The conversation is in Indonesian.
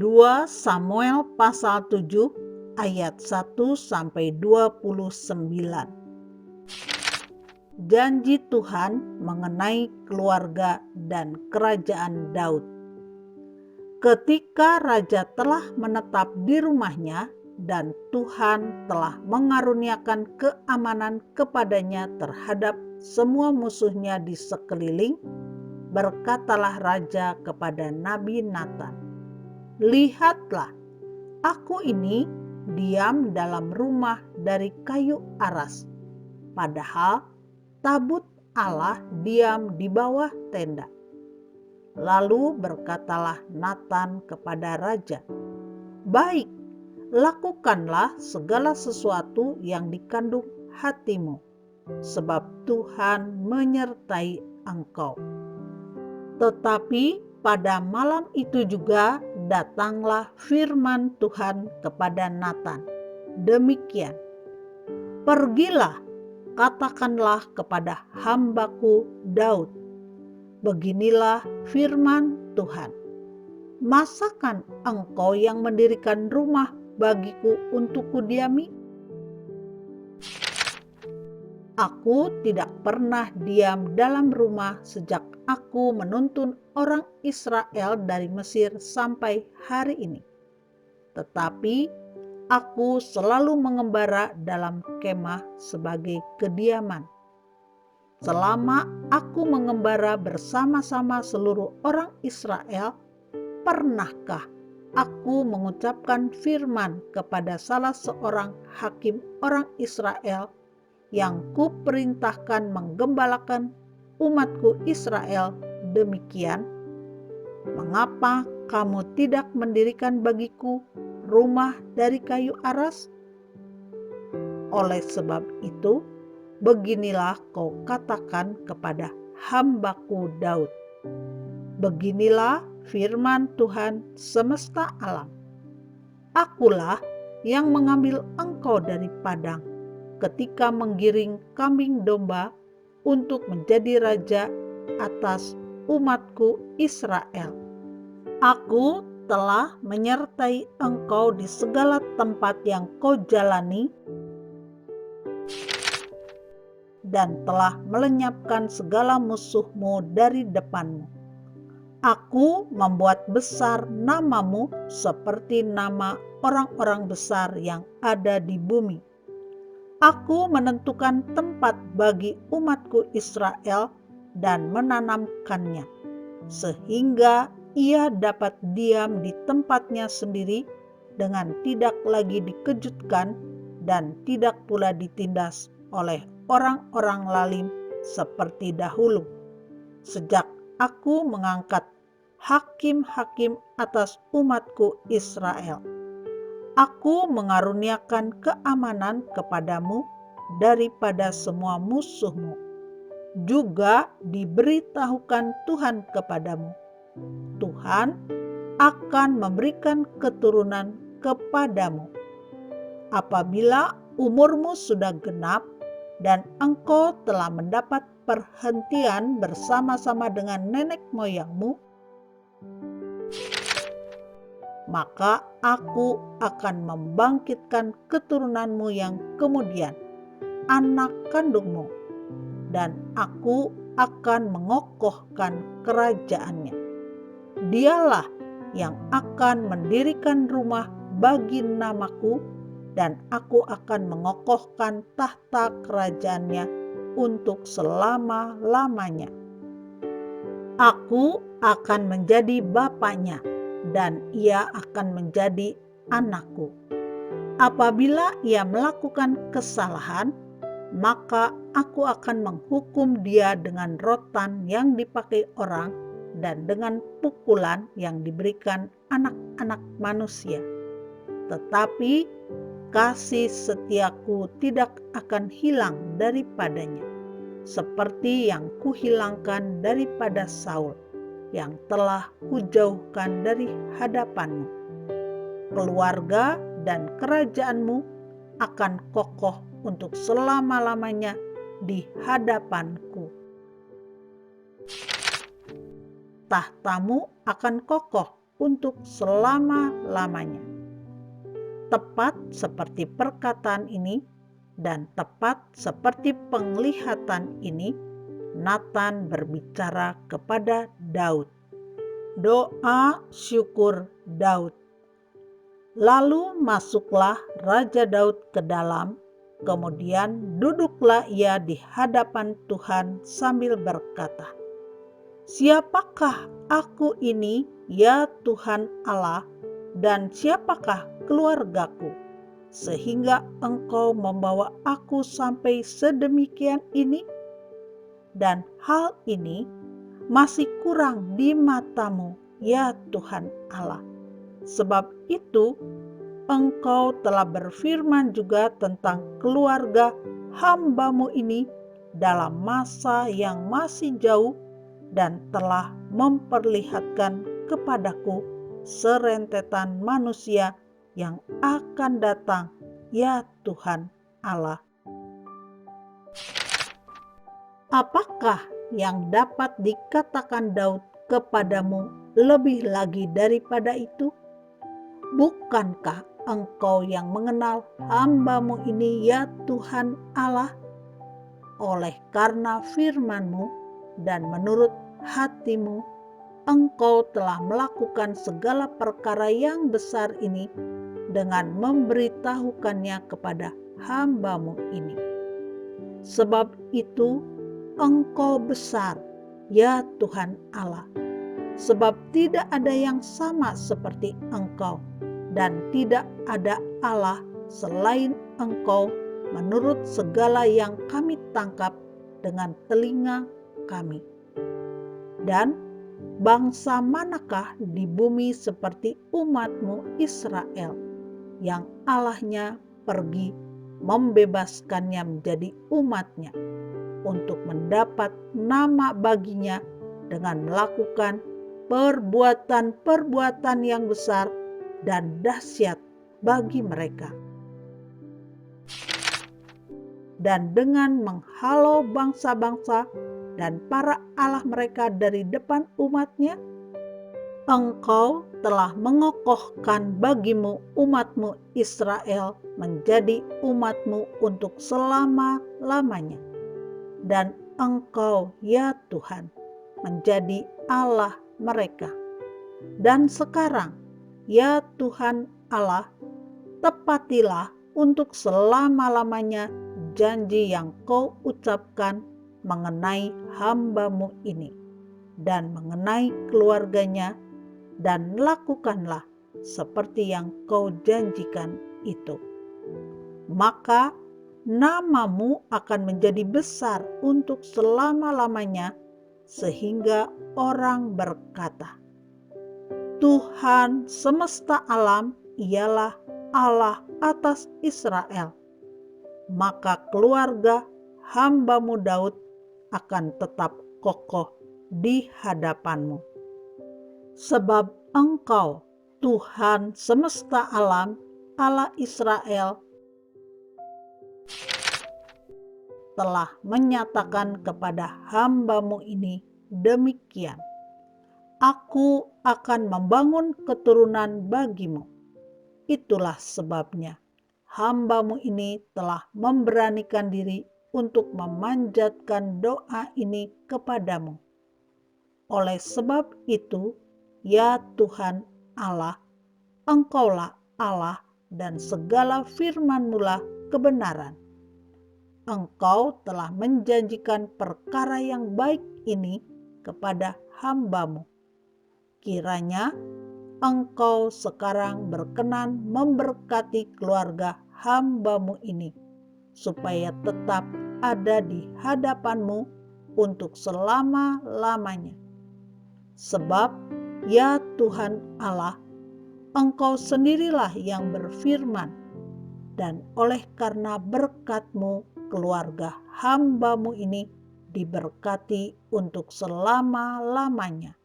2 Samuel pasal 7 ayat 1-29. Janji Tuhan mengenai keluarga dan kerajaan Daud. Ketika raja telah menetap di rumahnya dan Tuhan telah mengaruniakan keamanan kepadanya terhadap semua musuhnya di sekeliling, berkatalah raja kepada Nabi Natan, "Lihatlah, aku ini diam dalam rumah dari kayu aras, padahal tabut Allah diam di bawah tenda." Lalu berkatalah Natan kepada raja, "Baik, lakukanlah segala sesuatu yang dikandung hatimu, sebab Tuhan menyertai engkau." Tetapi pada malam itu juga datanglah firman Tuhan kepada Natan, demikian, "Pergilah, katakanlah kepada hambaku Daud, beginilah firman Tuhan, masakan engkau yang mendirikan rumah bagiku untuk kudiami? Aku tidak pernah diam dalam rumah sejak aku menuntun orang Israel dari Mesir sampai hari ini. Tetapi aku selalu mengembara dalam kemah sebagai kediaman. Selama aku mengembara bersama-sama seluruh orang Israel, pernahkah aku mengucapkan firman kepada salah seorang hakim orang Israel yang kuperintahkan menggembalakan umatku Israel demikian, 'Mengapa kamu tidak mendirikan bagiku rumah dari kayu aras?' Oleh sebab itu, beginilah kau katakan kepada hambaku Daud, beginilah firman Tuhan semesta alam, akulah yang mengambil engkau dari padang ketika menggiring kambing domba untuk menjadi raja atas umatku Israel. Aku telah menyertai engkau di segala tempat yang kau jalani dan telah melenyapkan segala musuhmu dari depanmu. Aku membuat besar namamu seperti nama orang-orang besar yang ada di bumi. Aku menentukan tempat bagi umatku Israel dan menanamkannya, sehingga ia dapat diam di tempatnya sendiri dengan tidak lagi dikejutkan dan tidak pula ditindas oleh orang-orang lalim seperti dahulu, sejak aku mengangkat hakim-hakim atas umatku Israel. Aku mengaruniakan keamanan kepadamu daripada semua musuhmu. Juga diberitahukan Tuhan kepadamu, Tuhan akan memberikan keturunan kepadamu. Apabila umurmu sudah genap dan engkau telah mendapat perhentian bersama-sama dengan nenek moyangmu, maka aku akan membangkitkan keturunanmu yang kemudian, anak kandungmu, dan aku akan mengokohkan kerajaannya. Dialah yang akan mendirikan rumah bagi namaku, dan aku akan mengokohkan tahta kerajaannya untuk selama-lamanya. Aku akan menjadi bapaknya, dan ia akan menjadi anakku. Apabila ia melakukan kesalahan, maka aku akan menghukum dia dengan rotan yang dipakai orang dan dengan pukulan yang diberikan anak-anak manusia. Tetapi kasih setiaku tidak akan hilang daripadanya, seperti yang kuhilangkan daripada Saul, yang telah kujauhkan dari hadapanmu. Keluarga dan kerajaanmu akan kokoh untuk selama-lamanya di hadapanku. Tahtamu akan kokoh untuk selama-lamanya. Tepat seperti perkataan ini dan tepat seperti penglihatan ini, Nathan berbicara kepada Daud. Doa syukur Daud. Lalu masuklah Raja Daud ke dalam, kemudian duduklah ia di hadapan Tuhan sambil berkata, "Siapakah aku ini, ya Tuhan Allah, dan siapakah keluargaku, sehingga Engkau membawa aku sampai sedemikian ini? Dan hal ini masih kurang di mata-Mu, ya Tuhan Allah. Sebab itu Engkau telah berfirman juga tentang keluarga hamba-Mu ini dalam masa yang masih jauh, dan telah memperlihatkan kepadaku serentetan manusia yang akan datang, ya Tuhan Allah." Apakah yang dapat dikatakan Daud kepadamu lebih lagi daripada itu? Bukankah Engkau yang mengenal hamba-Mu ini, ya Tuhan Allah? Oleh karena firman-Mu dan menurut hati-Mu, Engkau telah melakukan segala perkara yang besar ini dengan memberitahukannya kepada hamba-Mu ini. Sebab itu Engkau besar, ya Tuhan Allah, sebab tidak ada yang sama seperti Engkau, dan tidak ada Allah selain Engkau, menurut segala yang kami tangkap dengan telinga kami. Dan bangsa manakah di bumi seperti umat-Mu Israel, yang Allahnya pergi membebaskannya menjadi umat-Nya, untuk mendapat nama baginya dengan melakukan perbuatan-perbuatan yang besar dan dahsyat bagi mereka, dan dengan menghalau bangsa-bangsa dan para Allah mereka dari depan umat-Nya? Engkau telah mengokohkan bagimu umat-Mu Israel menjadi umat-Mu untuk selama-lamanya. Dan Engkau, ya Tuhan, menjadi Allah mereka. Dan sekarang, ya Tuhan Allah, tepatilah untuk selama-lamanya janji yang Kau ucapkan mengenai hamba-Mu ini, dan mengenai keluarganya, dan lakukanlah seperti yang Kau janjikan itu. Maka nama-Mu akan menjadi besar untuk selama-lamanya, sehingga orang berkata, Tuhan semesta alam ialah Allah atas Israel. Maka keluarga hamba-Mu Daud akan tetap kokoh di hadapan-Mu. Sebab Engkau, Tuhan semesta alam, Allah Israel, telah menyatakan kepada hamba-Mu ini demikian, Aku akan membangun keturunan bagi-Mu. Itulah sebabnya hamba-Mu ini telah memberanikan diri untuk memanjatkan doa ini kepadamu. Oleh sebab itu, ya Tuhan Allah, Engkaulah Allah, dan segala firman-Mu lah kebenaran. Engkau telah menjanjikan perkara yang baik ini kepada hamba-Mu. Kiranya Engkau sekarang berkenan memberkati keluarga hamba-Mu ini, supaya tetap ada di hadapan-Mu untuk selama-lamanya. Sebab, ya Tuhan Allah, Engkau sendirilah yang berfirman, dan oleh karena berkat-Mu, keluarga hamba-Mu ini diberkati untuk selama-lamanya.